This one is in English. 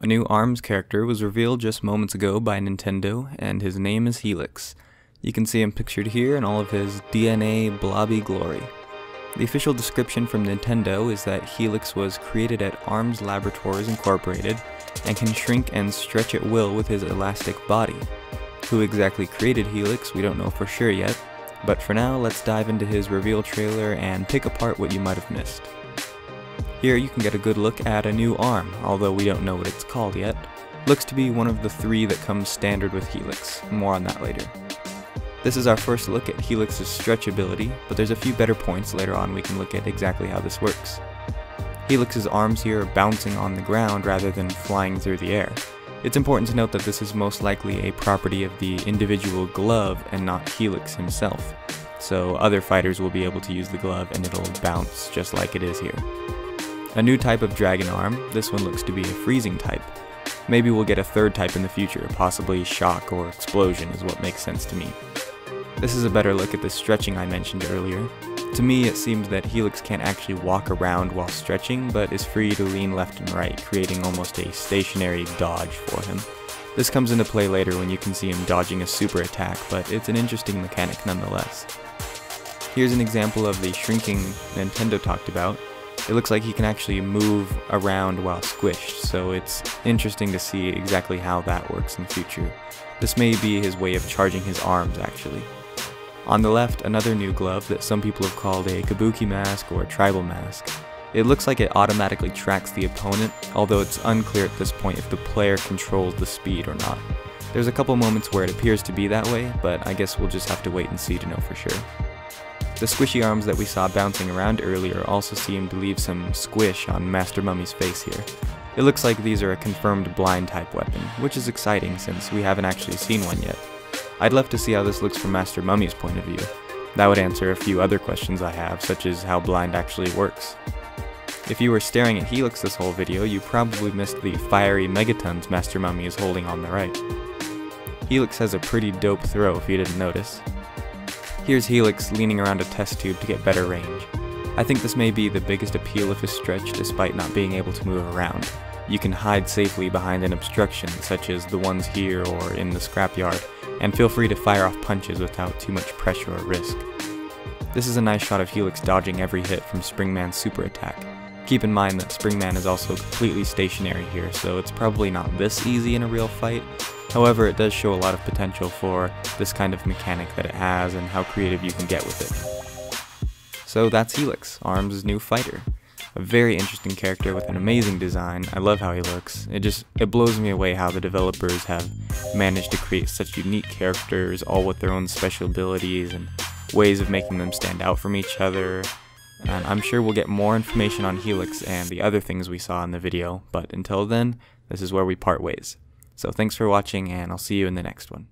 A new ARMS character was revealed just moments ago by Nintendo, and his name is Helix. You can see him pictured here in all of his DNA blobby glory. The official description from Nintendo is that Helix was created at ARMS Laboratories Incorporated and can shrink and stretch at will with his elastic body. Who exactly created Helix, we don't know for sure yet, but for now let's dive into his reveal trailer and pick apart what you might have missed. Here you can get a good look at a new arm, although we don't know what it's called yet. Looks to be one of the 3 that comes standard with Helix, more on that later. This is our first look at Helix's stretch ability, but there's a few better points later on we can look at exactly how this works. Helix's arms here are bouncing on the ground rather than flying through the air. It's important to note that this is most likely a property of the individual glove and not Helix himself, so other fighters will be able to use the glove and it'll bounce just like it is here. A new type of dragon arm, this one looks to be a freezing type. Maybe we'll get a 3rd type in the future, possibly shock or explosion is what makes sense to me. This is a better look at the stretching I mentioned earlier. To me it seems that Helix can't actually walk around while stretching, but is free to lean left and right, creating almost a stationary dodge for him. This comes into play later when you can see him dodging a super attack, but it's an interesting mechanic nonetheless. Here's an example of the shrinking Nintendo talked about. It looks like he can actually move around while squished, so it's interesting to see exactly how that works in the future. This may be his way of charging his arms actually. On the left, another new glove that some people have called a kabuki mask or tribal mask. It looks like it automatically tracks the opponent, although it's unclear at this point if the player controls the speed or not. There's a couple moments where it appears to be that way, but I guess we'll just have to wait and see to know for sure. The squishy arms that we saw bouncing around earlier also seem to leave some squish on Master Mummy's face here. It looks like these are a confirmed blind type weapon, which is exciting since we haven't actually seen one yet. I'd love to see how this looks from Master Mummy's point of view. That would answer a few other questions I have, such as how blind actually works. If you were staring at Helix this whole video, you probably missed the fiery megatons Master Mummy is holding on the right. Helix has a pretty dope throw if you didn't notice. Here's Helix leaning around a test tube to get better range. I think this may be the biggest appeal of his stretch despite not being able to move around. You can hide safely behind an obstruction such as the ones here or in the scrapyard, and feel free to fire off punches without too much pressure or risk. This is a nice shot of Helix dodging every hit from Springman's super attack. Keep in mind that Springman is also completely stationary here, so it's probably not this easy in a real fight. However, it does show a lot of potential for this kind of mechanic that it has and how creative you can get with it. So that's Helix, ARMS' new fighter. A very interesting character with an amazing design. I love how he looks. It blows me away how the developers have managed to create such unique characters, all with their own special abilities and ways of making them stand out from each other. And I'm sure we'll get more information on Helix and the other things we saw in the video, but until then, this is where we part ways. So thanks for watching, and I'll see you in the next one.